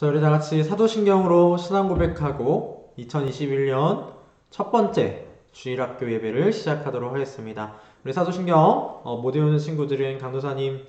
자, 우리 다 같이 사도신경으로 신앙 고백하고 2021년 첫 번째 주일학교 예배를 시작하도록 하겠습니다. 우리 사도신경 못 외우는 친구들은 강도사님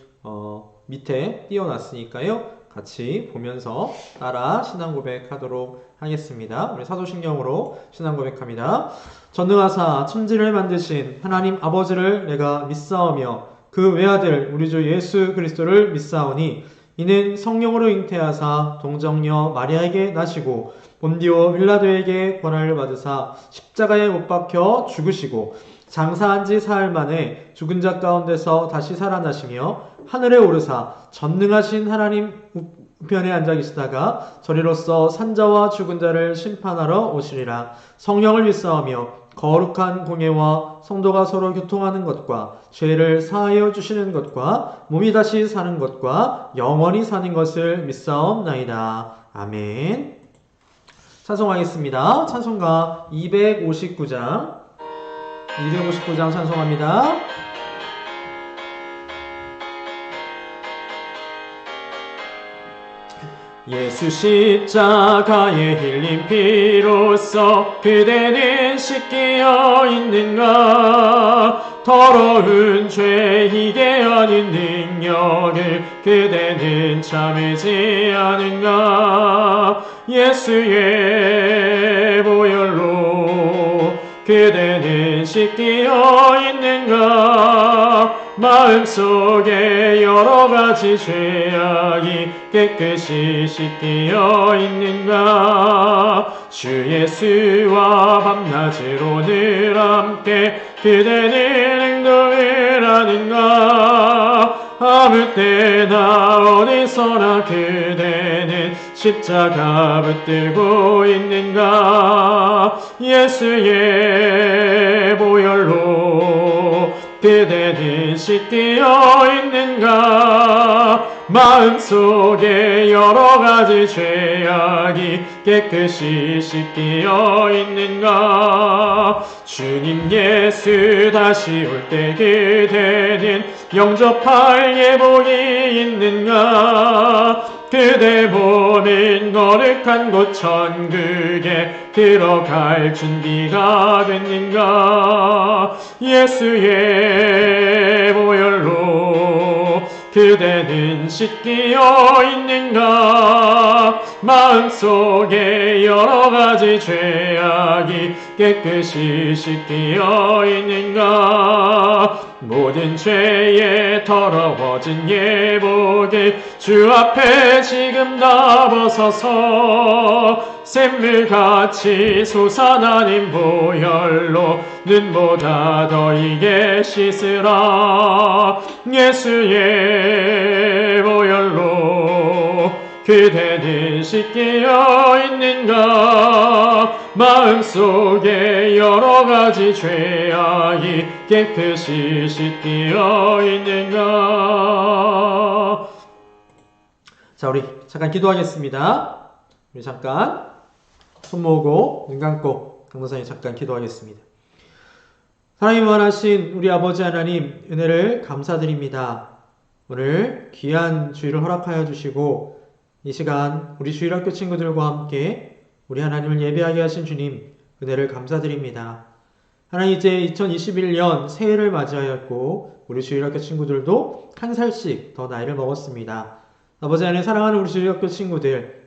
밑에 띄워놨으니까요. 같이 보면서 따라 신앙 고백하도록 하겠습니다. 우리 사도신경으로 신앙 고백합니다. 전능하사 천지를 만드신 하나님 아버지를 내가 믿사오며 그 외아들 우리 주 예수 그리스도를 믿사오니 이는 성령으로 잉태하사 동정녀 마리아에게 나시고 본디오 빌라도에게 권한을 받으사 십자가에 못 박혀 죽으시고 장사한 지 사흘 만에 죽은 자 가운데서 다시 살아나시며 하늘에 오르사 전능하신 하나님 우편에 앉아 계시다가 저리로서 산자와 죽은 자를 심판하러 오시리라. 성령을 믿사오며 거룩한 공예와 성도가 서로 교통하는 것과 죄를 사하여 주시는 것과 몸이 다시 사는 것과 영원히 사는 것을 믿사옵나이다. 아멘. 찬송하겠습니다. 찬송가 259장 찬송합니다. 예수 십자가의 흘린 피로써 그대는 씻기어 있는가? 더러운 죄 이게 아닌 능력을 그대는 참으지 않은가? 예수의 보혈로 그대는 씻기어 있는가? 마음속에 여러가지 죄악이 깨끗이 씻기어 있는가? 주 예수와 밤낮으로 늘 함께 그대는 행동을 하는가? 아무 때나 어디서나 그대는 십자가 붙들고 있는가? 예수의 보혈로 그대는 씻기어 있는가? 마음속에 여러가지 죄악이 깨끗이 씻기어 있는가? 주님 예수 다시 올 때 그대는 영접할 예복이 있는가? 그대 몸인 거룩한 곳 천국에 들어갈 준비가 됐는가? 예수의 보혈로 그대는 씻기어 있는가? 마음속에 여러가지 죄악이 깨끗이 씻기어 있는가? 모든 죄에 더러워진 예복을 주 앞에 지금 다 벗어서 샘물같이 솟아나는 보혈로 눈보다 더 이게 씻으라. 예수의 보혈로 그대는 씻기어 있는가? 마음속에 여러가지 죄악이 깨끗이 씻기어 있는가? 자, 우리 잠깐 기도하겠습니다. 우리 잠깐 손 모으고 눈 감고 강도사님 잠깐 기도하겠습니다. 사랑이 무한하신 우리 아버지 하나님 은혜를 감사드립니다. 오늘 귀한 주일을 허락하여 주시고 이 시간 우리 주일학교 친구들과 함께 우리 하나님을 예배하게 하신 주님 은혜를 감사드립니다. 하나님 이제 2021년 새해를 맞이하였고 우리 주일학교 친구들도 한 살씩 더 나이를 먹었습니다. 아버지 하나님 사랑하는 우리 주일학교 친구들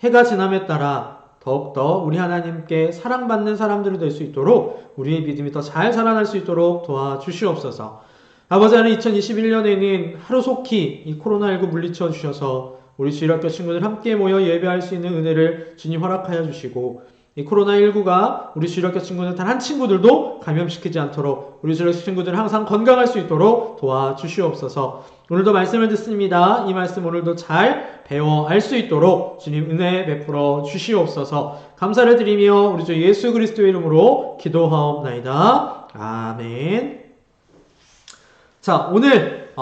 해가 지남에 따라 더욱더 우리 하나님께 사랑받는 사람들이 될 수 있도록 우리의 믿음이 더 잘 자라날 수 있도록 도와주시옵소서. 아버지 하나님 2021년에는 하루속히 이 코로나19 물리쳐 주셔서 우리 주일학교 친구들 함께 모여 예배할 수 있는 은혜를 주님 허락하여 주시고 이 코로나19가 우리 주일학교 친구들 단 한 친구들도 감염시키지 않도록 우리 주일학교 친구들 항상 건강할 수 있도록 도와주시옵소서. 오늘도 말씀을 듣습니다. 이 말씀 오늘도 잘 배워 알 수 있도록 주님 은혜 베풀어 주시옵소서. 감사를 드리며 우리 주 예수 그리스도의 이름으로 기도하옵나이다. 아멘. 자, 오늘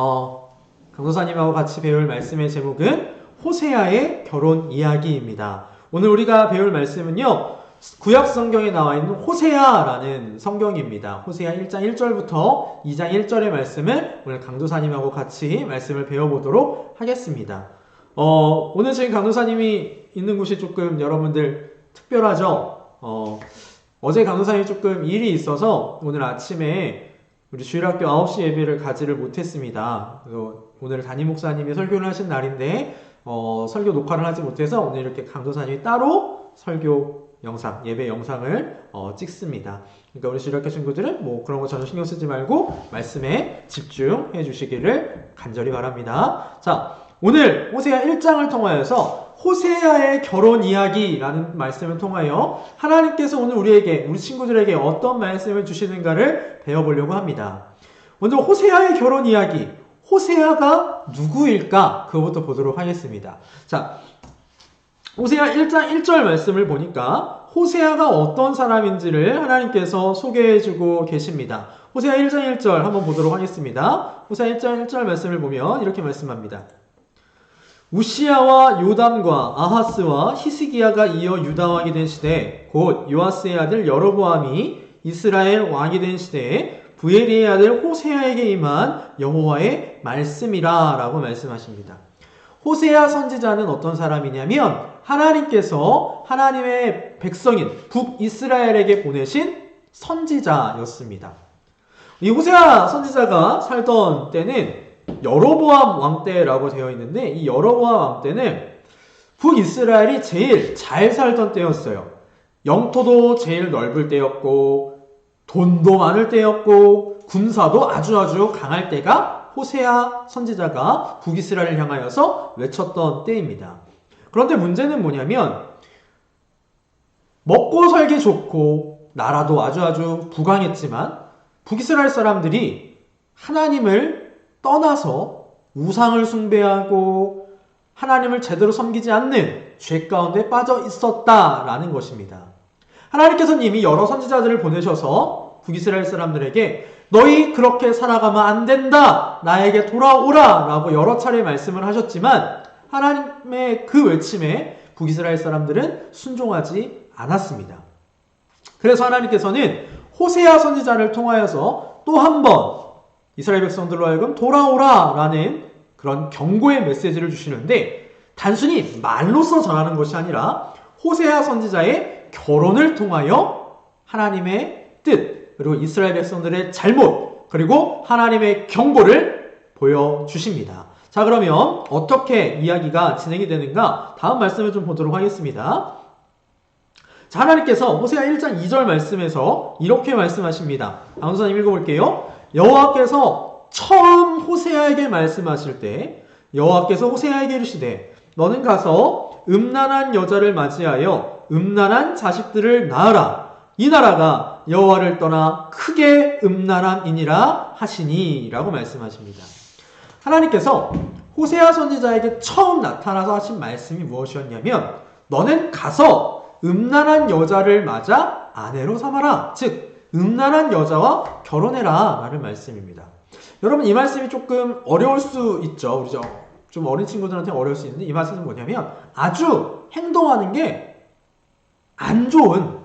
강도사님하고 같이 배울 말씀의 제목은 호세아의 결혼 이야기입니다. 오늘 우리가 배울 말씀은요, 구약 성경에 나와 있는 호세아라는 성경입니다. 호세아 1장 1절부터 2장 1절의 말씀을 오늘 강도사님하고 같이 말씀을 배워보도록 하겠습니다. 오늘 지금 강도사님이 있는 곳이 조금 여러분들 특별하죠? 어제 강도사님이 조금 일이 있어서 오늘 아침에 우리 주일학교 9시 예배를 가지를 못했습니다. 그래서 오늘 담임 목사님이 설교를 하신 날인데 설교 녹화를 하지 못해서 오늘 이렇게 강도사님이 따로 설교 영상, 예배 영상을 찍습니다. 그러니까 우리 주일학교 친구들은 뭐 그런 거 전혀 신경 쓰지 말고 말씀에 집중해 주시기를 간절히 바랍니다. 자, 오늘 호세아 1장을 통하여서 호세아의 결혼 이야기라는 말씀을 통하여 하나님께서 오늘 우리 친구들에게 어떤 말씀을 주시는가를 배워보려고 합니다. 먼저 호세아의 결혼 이야기, 호세아가 누구일까? 그것부터 보도록 하겠습니다. 자, 호세아 1장 1절 말씀을 보니까 호세아가 어떤 사람인지를 하나님께서 소개해주고 계십니다. 호세아 1장 1절 한번 보도록 하겠습니다. 호세아 1장 1절 말씀을 보면 이렇게 말씀합니다. 우시야와 요담과 아하스와 히스기야가 이어 유다 왕이 된 시대, 곧 요아스의 아들 여로보암이 이스라엘 왕이 된 시대에 부에리의 아들 호세아에게 임한 여호와의 말씀이라 라고 말씀하십니다. 호세아 선지자는 어떤 사람이냐면 하나님께서 하나님의 백성인 북이스라엘에게 보내신 선지자였습니다. 이 호세아 선지자가 살던 때는 여로보암 왕 때라고 되어 있는데 이 여로보암 왕 때는 북이스라엘이 제일 잘 살던 때였어요. 영토도 제일 넓을 때였고 돈도 많을 때였고 군사도 아주 강할 때가 호세아 선지자가 북이스라엘을 향하여서 외쳤던 때입니다. 그런데 문제는 뭐냐면 먹고 살기 좋고 나라도 아주 부강했지만 북이스라엘 사람들이 하나님을 떠나서 우상을 숭배하고 하나님을 제대로 섬기지 않는 죄 가운데 빠져 있었다라는 것입니다. 하나님께서는 이미 여러 선지자들을 보내셔서 북이스라엘 사람들에게 너희 그렇게 살아가면 안 된다. 나에게 돌아오라. 라고 여러 차례 말씀을 하셨지만 하나님의 그 외침에 북이스라엘 사람들은 순종하지 않았습니다. 그래서 하나님께서는 호세아 선지자를 통하여서 또 한 번 이스라엘 백성들로 하여금 돌아오라 라는 그런 경고의 메시지를 주시는데 단순히 말로써 전하는 것이 아니라 호세아 선지자의 결혼을 통하여 하나님의 뜻 그리고 이스라엘 백성들의 잘못 그리고 하나님의 경고를 보여주십니다. 자, 그러면 어떻게 이야기가 진행이 되는가 다음 말씀을 좀 보도록 하겠습니다. 자, 하나님께서 호세아 1장 2절 말씀에서 이렇게 말씀하십니다. 강도사님 읽어볼게요. 여호와께서 처음 호세아에게 말씀하실 때 여호와께서 호세아에게 이르시되 너는 가서 음란한 여자를 맞이하여 음란한 자식들을 낳으라. 이 나라가 여호와를 떠나 크게 음란함이니라 하시니 라고 말씀하십니다. 하나님께서 호세아 선지자에게 처음 나타나서 하신 말씀이 무엇이었냐면 너는 가서 음란한 여자를 맞아 아내로 삼아라. 즉 음란한 여자와 결혼해라 라는 말씀입니다. 여러분 이 말씀이 조금 어려울 수 있죠. 우리 좀 어린 친구들한테 어려울 수 있는데 이 말씀은 뭐냐면 아주 행동하는 게 안 좋은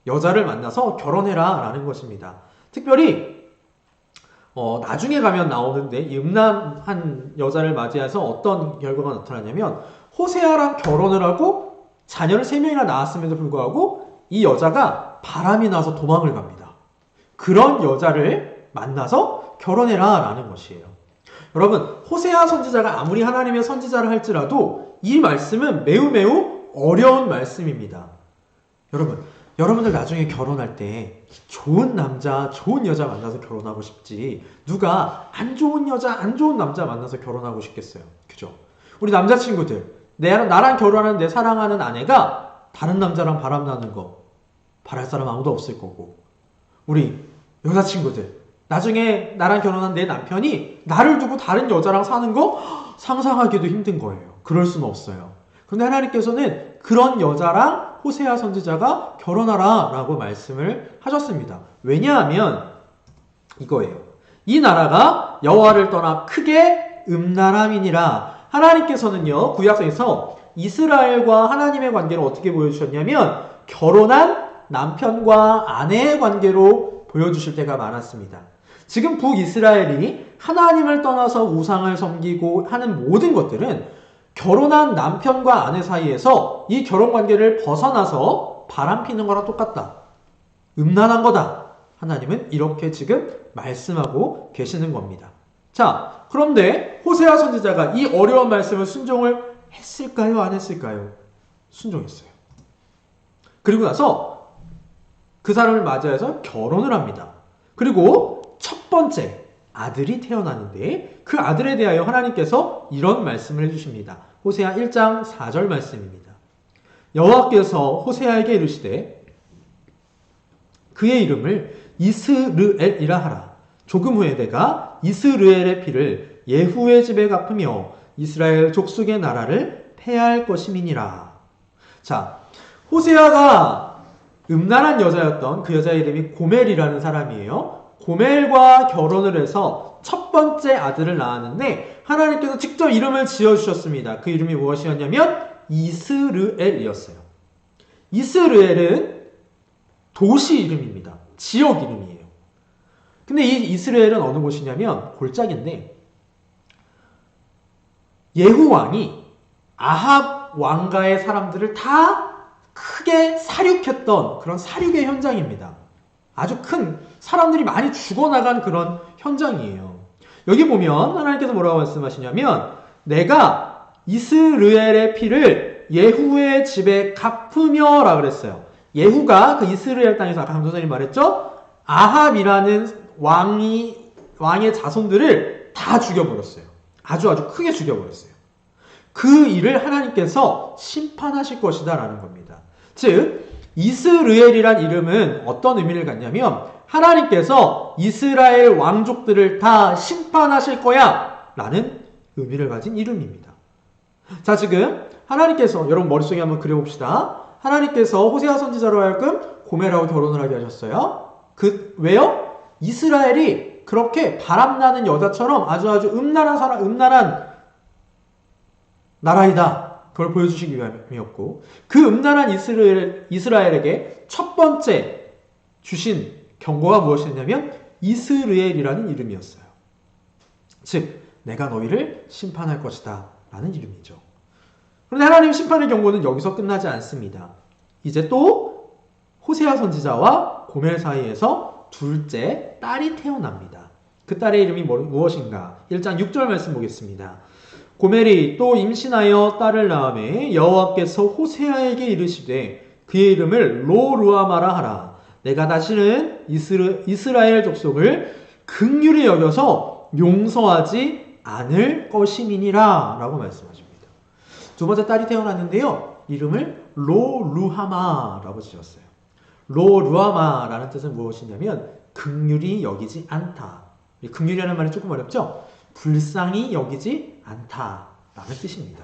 여자를 만나서 결혼해라 라는 것입니다. 특별히 나중에 가면 나오는데 이 음란한 여자를 맞이해서 어떤 결과가 나타나냐면 호세아랑 결혼을 하고 자녀를 3명이나 낳았음에도 불구하고 이 여자가 바람이 나서 도망을 갑니다. 그런 여자를 만나서 결혼해라 라는 것이에요. 여러분 호세아 선지자가 아무리 하나님의 선지자를 할지라도 이 말씀은 매우 어려운 말씀입니다. 여러분들 나중에 결혼할 때 좋은 남자, 좋은 여자 만나서 결혼하고 싶지 누가 안 좋은 여자, 안 좋은 남자 만나서 결혼하고 싶겠어요. 그죠? 우리 남자친구들 나랑 결혼하는 내 사랑하는 아내가 다른 남자랑 바람나는 거 바랄 사람 아무도 없을 거고 우리 여자친구들 나중에 나랑 결혼한 내 남편이 나를 두고 다른 여자랑 사는 거 상상하기도 힘든 거예요. 그럴 수는 없어요. 그런데 하나님께서는 그런 여자랑 호세아 선지자가 결혼하라 라고 말씀을 하셨습니다. 왜냐하면 이거예요. 이 나라가 여호와를 떠나 크게 음란함이니라. 하나님께서는요 구약성에서 이스라엘과 하나님의 관계를 어떻게 보여주셨냐면 결혼한 남편과 아내의 관계로 보여주실 때가 많았습니다. 지금 북이스라엘이 하나님을 떠나서 우상을 섬기고 하는 모든 것들은 결혼한 남편과 아내 사이에서 이 결혼관계를 벗어나서 바람피는 거랑 똑같다. 음란한 거다. 하나님은 이렇게 지금 말씀하고 계시는 겁니다. 자, 그런데 호세아 선지자가 이 어려운 말씀을 순종을 했을까요? 안 했을까요? 순종했어요. 그리고 나서 그 사람을 맞이해서 결혼을 합니다. 그리고 첫 번째 아들이 태어나는데 그 아들에 대하여 하나님께서 이런 말씀을 해주십니다. 호세아 1장 4절 말씀입니다. 여호와께서 호세아에게 이르시되 그의 이름을 이스르엘이라 하라. 조금 후에 내가 이스르엘의 피를 예후의 집에 갚으며 이스라엘 족속의 나라를 패할 것임이니라. 자, 호세아가 음란한 여자였던 그 여자의 이름이 고멜이라는 사람이에요. 고멜과 결혼을 해서 첫 번째 아들을 낳았는데 하나님께서 직접 이름을 지어주셨습니다. 그 이름이 무엇이었냐면 이스르엘이었어요. 이스르엘은 도시 이름입니다. 지역 이름이에요. 근데 이 이스라엘은 어느 곳이냐면 골짜기인데 예후 왕이 아합 왕가의 사람들을 다 크게 사륙했던 그런 사륙의 현장입니다. 아주 큰 사람들이 많이 죽어나간 그런 현장이에요. 여기 보면 하나님께서 뭐라고 말씀하시냐면 내가 이스라엘의 피를 예후의 집에 갚으며 라고 그랬어요. 예후가 그 이스라엘 땅에서 아까 강도사님 말했죠? 아합이라는 왕의 자손들을 다 죽여버렸어요. 아주 크게 죽여버렸어요. 그 일을 하나님께서 심판하실 것이다 라는 겁니다. 즉 이스르엘이란 이름은 어떤 의미를 갖냐면 하나님께서 이스라엘 왕족들을 다 심판하실 거야 라는 의미를 가진 이름입니다. 자, 지금 하나님께서 여러분 머릿속에 한번 그려봅시다. 하나님께서 호세아 선지자로 하여금 고멜하고 결혼을 하게 하셨어요. 왜요? 이스라엘이 그렇게 바람나는 여자처럼 아주 음란한 나라이다. 그걸 보여주시기 위함이었고 그 음란한 이스라엘에게 첫 번째 주신 경고가 무엇이었냐면 이스르엘이라는 이름이었어요. 즉 내가 너희를 심판할 것이다 라는 이름이죠. 그런데 하나님 심판의 경고는 여기서 끝나지 않습니다. 이제 또 호세아 선지자와 고멜 사이에서 둘째 딸이 태어납니다. 그 딸의 이름이 무엇인가? 1장 6절 말씀 보겠습니다. 고멜이 또 임신하여 딸을 낳으매 여호와께서 호세아에게 이르시되 그의 이름을 로루아마라 하라. 내가 다시는 이스라엘 족속을 긍휼히 여겨서 용서하지 않을 것임이니라 라고 말씀하십니다. 두 번째 딸이 태어났는데요. 이름을 로루하마라고 지었어요. 로루하마라는 뜻은 무엇이냐면 긍휼히 여기지 않다. 긍휼이라는 말이 조금 어렵죠? 불쌍히 여기지 않다라는 뜻입니다.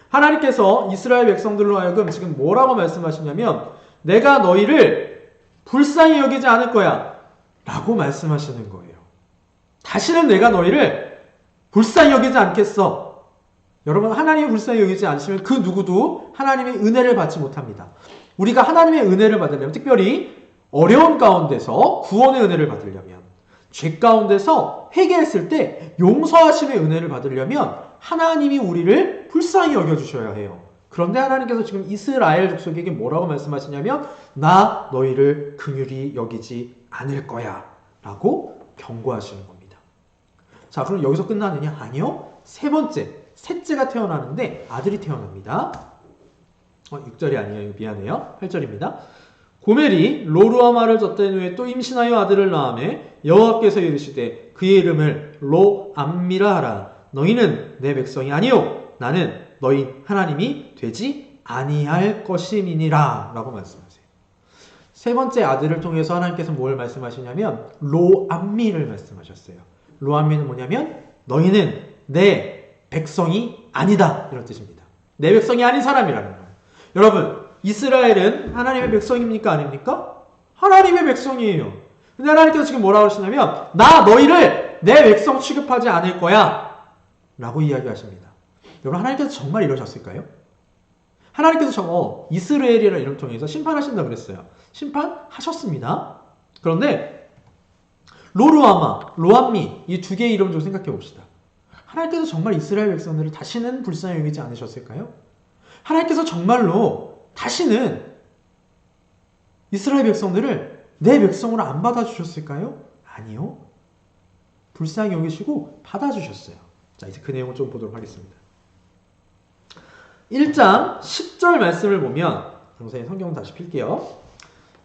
하나님께서 이스라엘 백성들로 하여금 지금 뭐라고 말씀하시냐면 내가 너희를 불쌍히 여기지 않을 거야 라고 말씀하시는 거예요. 다시는 내가 너희를 불쌍히 여기지 않겠어. 여러분 하나님이 불쌍히 여기지 않으시면 그 누구도 하나님의 은혜를 받지 못합니다. 우리가 하나님의 은혜를 받으려면 특별히 어려운 가운데서 구원의 은혜를 받으려면 죄 가운데서 회개했을 때 용서하심의 은혜를 받으려면 하나님이 우리를 불쌍히 여겨주셔야 해요. 그런데 하나님께서 지금 이스라엘 족속에게 뭐라고 말씀하시냐면 나 너희를 긍휼히 여기지 않을 거야 라고 경고하시는 겁니다. 자, 그럼 여기서 끝나느냐? 아니요. 셋째가 태어나는데 아들이 태어납니다. 6절이 아니에요. 미안해요. 8절입니다. 고멜이 로루아마를 젖된 후에 또 임신하여 아들을 낳으매 여호와께서 이르시되 그의 이름을 로암미라 하라. 너희는 내 백성이 아니요 나는 너희 하나님이 되지 아니할 것임이니라 라고 말씀하세요. 세 번째 아들을 통해서 하나님께서 뭘 말씀하시냐면 로암미를 말씀하셨어요. 로암미는 뭐냐면 너희는 내 백성이 아니다 이런 뜻입니다. 내 백성이 아닌 사람이라는 거예요. 여러분 이스라엘은 하나님의 백성입니까? 아닙니까? 하나님의 백성이에요. 근데 하나님께서 지금 뭐라고 하시냐면 나 너희를 내 백성 취급하지 않을 거야 라고 이야기하십니다. 여러분 하나님께서 정말 이러셨을까요? 하나님께서 이스라엘이라는 이름을 통해서 심판하신다고 그랬어요. 심판하셨습니다. 그런데 로루아마, 로암미 이 두 개의 이름 좀 생각해 봅시다. 하나님께서 정말 이스라엘 백성들을 다시는 불쌍히 여기지 않으셨을까요? 하나님께서 정말로 다시는 이스라엘 백성들을 내 백성으로 안 받아주셨을까요? 아니요. 불쌍히 여기시고 받아주셨어요. 자, 이제 그 내용을 좀 보도록 하겠습니다. 1장 10절 말씀을 보면, 선생님 성경 다시 필게요.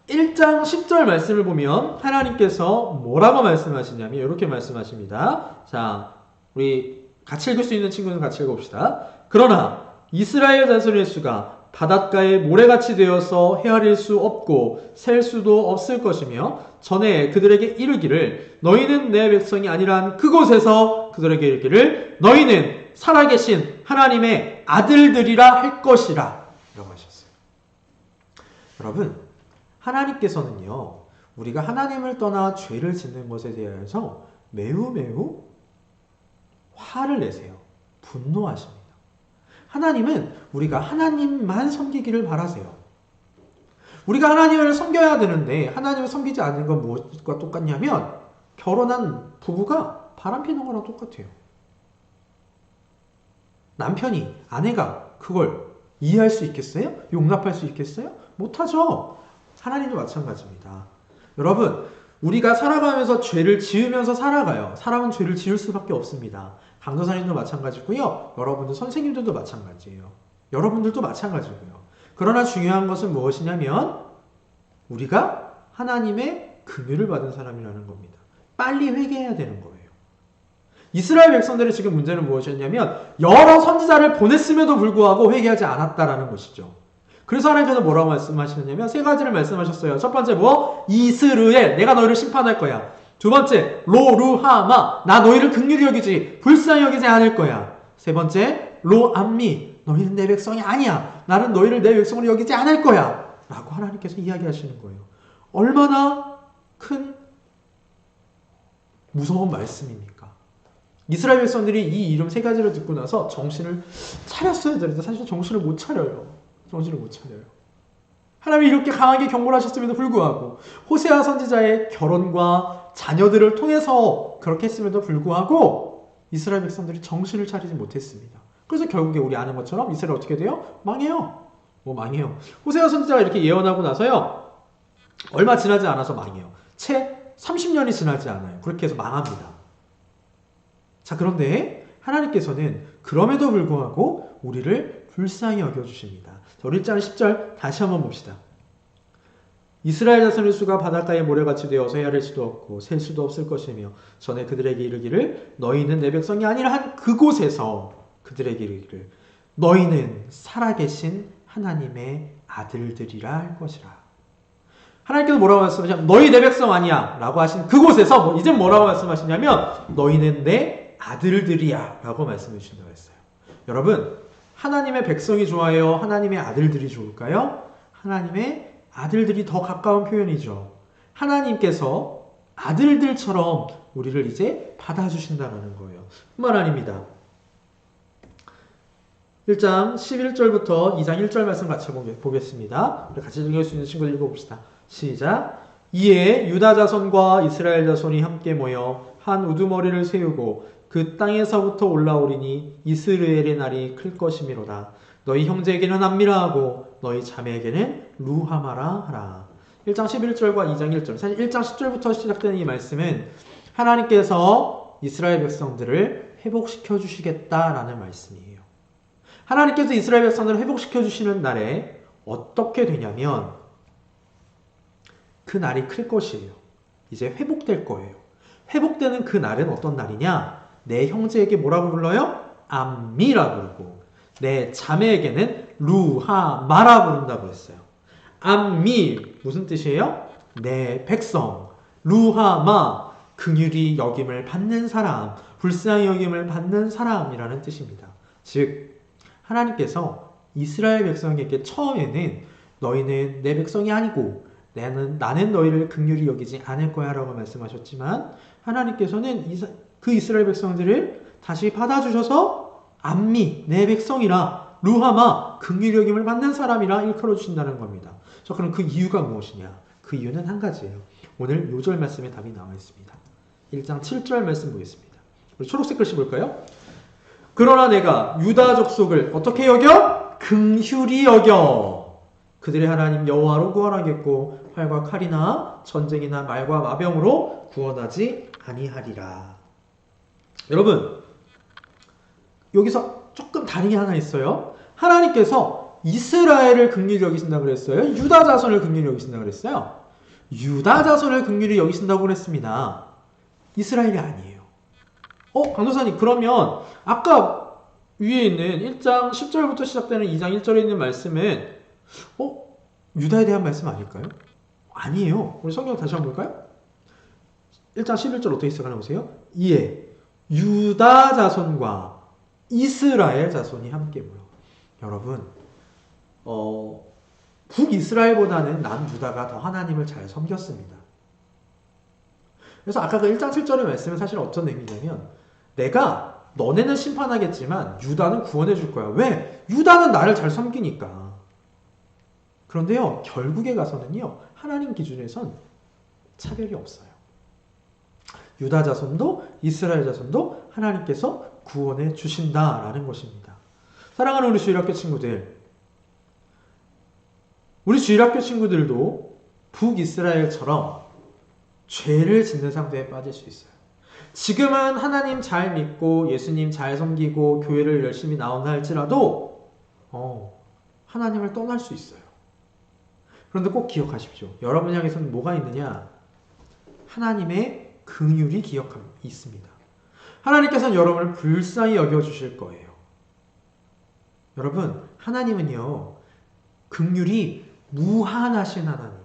1장 10절 말씀을 보면 하나님께서 뭐라고 말씀하시냐면 이렇게 말씀하십니다. 자, 우리 같이 읽을 수 있는 친구는 같이 읽어봅시다. 그러나 이스라엘 자손의 수가 바닷가에 모래같이 되어서 헤아릴 수 없고 셀 수도 없을 것이며 전에 그들에게 이르기를 너희는 내 백성이 아니란 그곳에서 그들에게 이르기를 너희는 살아계신 하나님의 아들들이라 할 것이라 라고 하셨어요. 여러분, 하나님께서는요, 우리가 하나님을 떠나 죄를 짓는 것에 대해서 매우 화를 내세요. 분노하십니다. 하나님은 우리가 하나님만 섬기기를 바라세요. 우리가 하나님을 섬겨야 되는데 하나님을 섬기지 않는 건 무엇과 똑같냐면 결혼한 부부가 바람피는 거랑 똑같아요. 남편이, 아내가 그걸 이해할 수 있겠어요? 용납할 수 있겠어요? 못하죠. 하나님도 마찬가지입니다. 여러분, 우리가 살아가면서 죄를 지으면서 살아가요. 사람은 죄를 지을 수밖에 없습니다. 강도사님도 마찬가지고요. 여러분들 선생님들도 마찬가지예요. 여러분들도 마찬가지고요. 그러나 중요한 것은 무엇이냐면 우리가 하나님의 긍휼을 받은 사람이라는 겁니다. 빨리 회개해야 되는 거예요. 이스라엘 백성들의 지금 문제는 무엇이었냐면 여러 선지자를 보냈음에도 불구하고 회개하지 않았다라는 것이죠. 그래서 하나님께서 뭐라고 말씀하시느냐면 세 가지를 말씀하셨어요. 첫 번째 뭐? 이스르엘, 내가 너희를 심판할 거야. 두 번째, 로루하마, 나 너희를 긍휼히 여기지 불쌍히 여기지 않을 거야. 세 번째, 로암미, 너희는 내 백성이 아니야. 나는 너희를 내 백성으로 여기지 않을 거야. 라고 하나님께서 이야기하시는 거예요. 얼마나 큰 무서운 말씀입니까? 이스라엘 백성들이 이 이름 세 가지를 듣고 나서 정신을 차렸어야 되는데 사실 정신을 못 차려요. 정신을 못 차려요. 하나님이 이렇게 강하게 경고를 하셨음에도 불구하고 호세아 선지자의 결혼과 자녀들을 통해서 그렇게 했음에도 불구하고 이스라엘 백성들이 정신을 차리지 못했습니다. 그래서 결국에 우리 아는 것처럼 이스라엘 어떻게 돼요? 망해요. 망해요. 호세아 선지자가 이렇게 예언하고 나서요. 얼마 지나지 않아서 망해요. 채 30년이 지나지 않아요. 그렇게 해서 망합니다. 자, 그런데 하나님께서는 그럼에도 불구하고 우리를 불쌍히 여겨주십니다. 자, 우리 1장 10절 다시 한번 봅시다. 이스라엘 자손의 수가 바닷가에 모래같이 되어서 헤아릴 수도 없고 셀 수도 없을 것이며 전에 그들에게 이르기를 너희는 내 백성이 아니라 한 그곳에서 그들에게 이르기를 너희는 살아계신 하나님의 아들들이라 할 것이라. 하나님께서 뭐라고 말씀하시냐면 너희 내 백성 아니야 라고 하신 그곳에서 이제 뭐라고 말씀하시냐면 너희는 내 아들들이야 라고 말씀해 주신다고 했어요. 여러분, 하나님의 백성이 좋아요? 하나님의 아들들이 좋을까요? 하나님의 아들들이 더 가까운 표현이죠. 하나님께서 아들들처럼 우리를 이제 받아주신다는 거예요. 뿐만 아닙니다. 1장 11절부터 2장 1절 말씀 같이 보겠습니다. 우리 같이 읽을 수 있는 친구들 읽어봅시다. 시작. 이에 유다 자손과 이스라엘 자손이 함께 모여 한 우두머리를 세우고 그 땅에서부터 올라오리니 이스라엘의 날이 클 것이미로다. 너희 형제에게는 암미라하고 너희 자매에게는 루하마라 하라. 1장 11절과 2장 1절. 사실 1장 10절부터 시작되는 이 말씀은 하나님께서 이스라엘 백성들을 회복시켜 주시겠다라는 말씀이에요. 하나님께서 이스라엘 백성들을 회복시켜 주시는 날에 어떻게 되냐면 그 날이 클 것이에요. 이제 회복될 거예요. 회복되는 그 날은 어떤 날이냐? 내 형제에게 뭐라고 불러요? 암미라고 부르고 내 자매에게는 루하마라 부른다고 했어요. 암미 무슨 뜻이에요? 내 백성. 루하마 긍휼히 여김을 받는 사람, 불쌍히 여김을 받는 사람이라는 뜻입니다. 즉 하나님께서 이스라엘 백성에게 처음에는 너희는 내 백성이 아니고 나는 너희를 긍휼히 여기지 않을 거야 라고 말씀하셨지만 하나님께서는 그 이스라엘 백성들을 다시 받아주셔서 암미, 내 백성이라 루하마, 긍휼히 여김을 받는 사람이라 일컬어 주신다는 겁니다. 자, 그럼 그 이유가 무엇이냐? 그 이유는 한 가지예요. 오늘 요절 말씀에 답이 나와 있습니다. 1장 7절 말씀 보겠습니다. 우리 초록색 글씨 볼까요? 그러나 내가 유다 족속을 어떻게 여겨? 긍휼히 여겨. 그들의 하나님 여호와로 구원하겠고 활과 칼이나 전쟁이나 말과 마병으로 구원하지 아니하리라. 여러분, 여기서 조금 다른 게 하나 있어요. 하나님께서 이스라엘을 긍휼히 여기신다고 그랬어요? 유다 자손을 긍휼히 여기신다고 그랬어요? 유다 자손을 긍휼히 여기신다고 그랬습니다. 이스라엘이 아니에요. 강도사님, 그러면 아까 위에 있는 1장 10절부터 시작되는 2장 1절에 있는 말씀은 유다에 대한 말씀 아닐까요? 아니에요. 우리 성경 다시 한번 볼까요? 1장 11절 어떻게 시작하나 보세요. 이에 유다 자손과 이스라엘 자손이 함께 모여. 여러분, 북이스라엘보다는 남유다가 더 하나님을 잘 섬겼습니다. 그래서 아까 그 1장 7절의 말씀은 사실 어떤 의미냐면, 내가 너네는 심판하겠지만 유다는 구원해 줄 거야. 왜? 유다는 나를 잘 섬기니까. 그런데요, 결국에 가서는요, 하나님 기준에선 차별이 없어요. 유다 자손도 이스라엘 자손도 하나님께서 구원해 주신다라는 것입니다. 사랑하는 우리 주일학교 친구들, 우리 주일학교 친구들도 북이스라엘처럼 죄를 짓는 상태에 빠질 수 있어요. 지금은 하나님 잘 믿고 예수님 잘 섬기고 교회를 열심히 나온다 할지라도 하나님을 떠날 수 있어요. 그런데 꼭 기억하십시오. 여러분 향해서는 뭐가 있느냐? 하나님의 긍휼이 있습니다. 하나님께서는 여러분을 불쌍히 여겨주실 거예요. 여러분, 하나님은요, 긍휼이 무한하신 하나님이에요.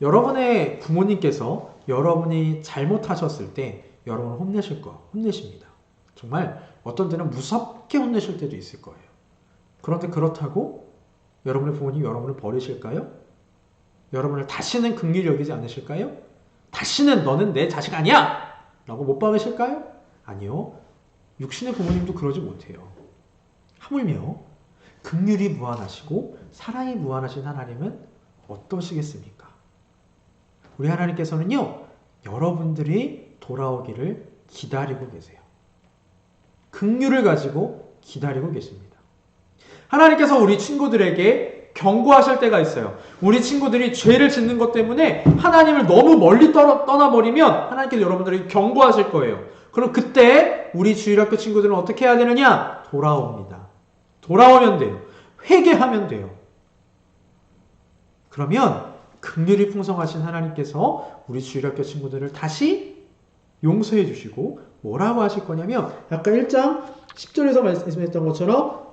여러분의 부모님께서 여러분이 잘못하셨을 때 여러분을 혼내십니다. 정말 어떤 때는 무섭게 혼내실 때도 있을 거예요. 그런데 그렇다고 여러분의 부모님이 여러분을 버리실까요? 여러분을 다시는 긍휼히 여기지 않으실까요? 다시는 너는 내 자식 아니야! 라고 못 박으실까요? 아니요. 육신의 부모님도 그러지 못해요. 하물며 긍휼이 무한하시고 사랑이 무한하신 하나님은 어떠시겠습니까? 우리 하나님께서는요, 여러분들이 돌아오기를 기다리고 계세요. 긍휼을 가지고 기다리고 계십니다. 하나님께서 우리 친구들에게 경고하실 때가 있어요. 우리 친구들이 죄를 짓는 것 때문에 하나님을 너무 멀리 떠나버리면 하나님께서 여러분들에게 경고하실 거예요. 그럼 그때 우리 주일학교 친구들은 어떻게 해야 되느냐? 돌아옵니다. 돌아오면 돼요. 회개하면 돼요. 그러면 긍휼이 풍성하신 하나님께서 우리 주일학교 친구들을 다시 용서해 주시고 뭐라고 하실 거냐면, 아까 1장 10절에서 말씀했던 것처럼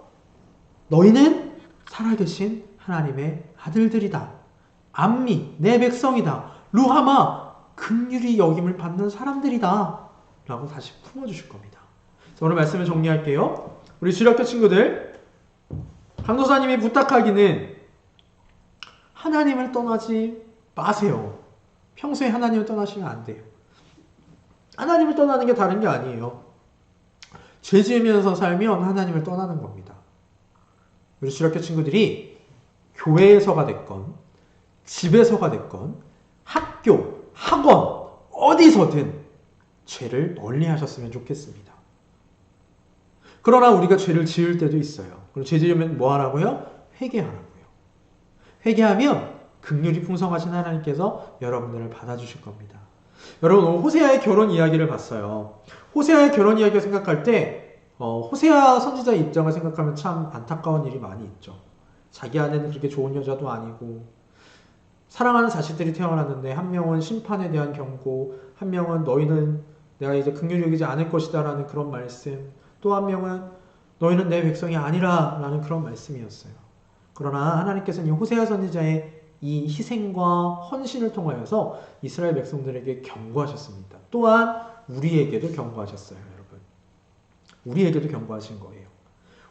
너희는 살아계신 하나님의 아들들이다. 암미, 내 백성이다. 루하마, 긍휼히 여김을 받는 사람들이다. 라고 다시 품어주실 겁니다. 자, 오늘 말씀을 정리할게요. 우리 주일학교 친구들, 강도사님이 부탁하기는 하나님을 떠나지 마세요. 평소에 하나님을 떠나시면 안 돼요. 하나님을 떠나는 게 다른 게 아니에요. 죄 지으면서 살면 하나님을 떠나는 겁니다. 우리 주일학교 친구들이 교회에서가 됐건 집에서가 됐건 학교, 학원 어디서든 죄를 멀리 하셨으면 좋겠습니다. 그러나 우리가 죄를 지을 때도 있어요. 그럼 죄 지으면 뭐 하라고요? 회개하라고요. 회개하면 긍휼이 풍성하신 하나님께서 여러분들을 받아주실 겁니다. 여러분, 오늘 호세아의 결혼 이야기를 봤어요. 호세아의 결혼 이야기를 생각할 때 호세아 선지자의 입장을 생각하면 참 안타까운 일이 많이 있죠. 자기 아내는 그렇게 좋은 여자도 아니고 사랑하는 자식들이 태어났는데 한 명은 심판에 대한 경고, 한 명은 너희는 내가 이제 긍휼히 여기지 않을 것이다 라는 그런 말씀, 또 한 명은 너희는 내 백성이 아니라 라는 그런 말씀이었어요. 그러나 하나님께서는 이 호세아 선지자의 이 희생과 헌신을 통하여서 이스라엘 백성들에게 경고하셨습니다. 또한 우리에게도 경고하셨어요, 여러분. 우리에게도 경고하신 거예요.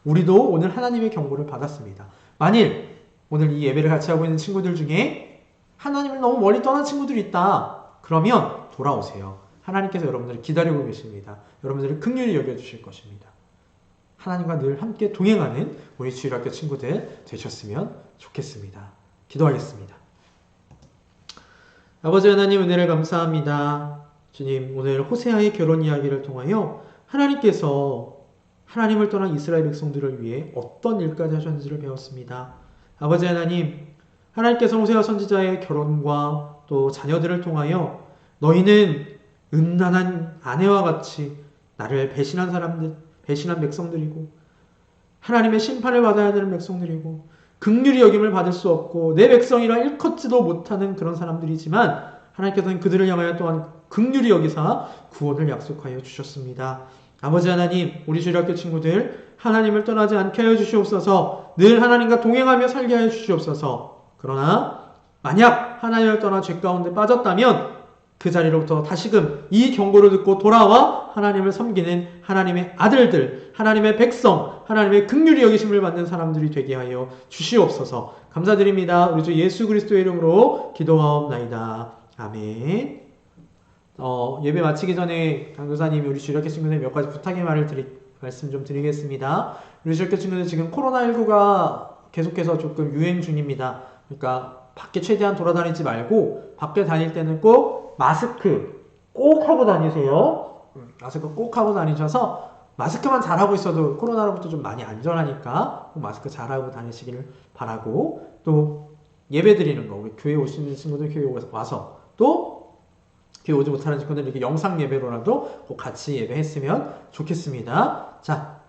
우리도 오늘 하나님의 경고를 받았습니다. 만일 오늘 이 예배를 같이 하고 있는 친구들 중에 하나님을 너무 멀리 떠난 친구들이 있다. 그러면 돌아오세요. 하나님께서 여러분들을 기다리고 계십니다. 여러분들을 긍휼히 여겨주실 것입니다. 하나님과 늘 함께 동행하는 우리 주일학교 친구들 되셨으면 좋겠습니다. 기도하겠습니다. 아버지 하나님, 은혜를 감사합니다. 주님, 오늘 호세아의 결혼 이야기를 통하여 하나님께서 하나님을 떠난 이스라엘 백성들을 위해 어떤 일까지 하셨는지를 배웠습니다. 아버지 하나님, 하나님께서 호세아 선지자의 결혼과 또 자녀들을 통하여 너희는 음란한 아내와 같이 나를 배신한 사람들, 배신한 백성들이고 하나님의 심판을 받아야 되는 백성들이고 긍휼히 여김을 받을 수 없고 내 백성이라 일컫지도 못하는 그런 사람들이지만 하나님께서는 그들을 향하여 또한 긍휼히 여기사 구원을 약속하여 주셨습니다. 아버지 하나님, 우리 주일학교 친구들 하나님을 떠나지 않게 하여 주시옵소서. 늘 하나님과 동행하며 살게 하여 주시옵소서. 그러나 만약 하나님을 떠나 죄 가운데 빠졌다면 그 자리로부터 다시금 이 경고를 듣고 돌아와 하나님을 섬기는 하나님의 아들들, 하나님의 백성, 하나님의 긍휼히 여기심을 받는 사람들이 되게 하여 주시옵소서. 감사드립니다. 우리 주 예수 그리스도의 이름으로 기도하옵나이다. 아멘. 예배 마치기 전에 강도사님이 우리 주일학교 친구들 몇 가지 부탁의 말씀 좀 드리겠습니다. 우리 주일학교 친구들 지금 코로나19가 계속해서 조금 유행 중입니다. 그러니까 밖에 최대한 돌아다니지 말고 밖에 다닐 때는 꼭 마스크 꼭 하고 다니세요. 마스크 꼭 하고 다니셔서 마스크만 잘하고 있어도 코로나로부터 좀 많이 안전하니까 꼭 마스크 잘하고 다니시기를 바라고, 또 예배 드리는 거, 우리 교회 오시는 친구들 교회 와서 또 교회 오지 못하는 친구들 이렇게 영상 예배로라도 꼭 같이 예배했으면 좋겠습니다. 자,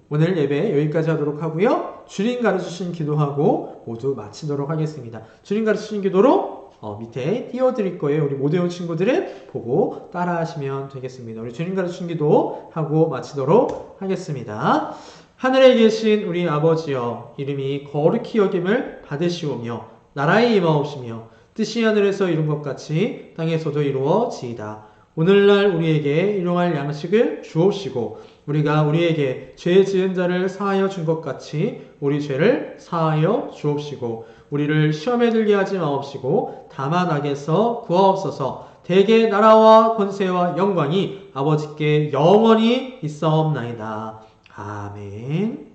오늘 예배 여기까지 하도록 하고요. 주님 가르치신 기도하고 모두 마치도록 하겠습니다. 주님 가르치신 기도로 밑에 띄워드릴 거예요. 우리 못 외운 친구들은 보고 따라하시면 되겠습니다. 우리 주님 가르치신 기도 하고 마치도록 하겠습니다. 하늘에 계신 우리 아버지여, 이름이 거룩히 여김을 받으시오며 나라에 임하옵시며 뜻이 하늘에서 이룬 것 같이 땅에서도 이루어지이다. 오늘날 우리에게 일용할 양식을 주옵시고 우리가 우리에게 죄 지은 자를 사하여 준 것 같이 우리 죄를 사하여 주옵시고 우리를 시험에 들게 하지 마옵시고 다만 악에서 구하옵소서. 대개 나라와 권세와 영광이 아버지께 영원히 있사옵나이다. 아멘.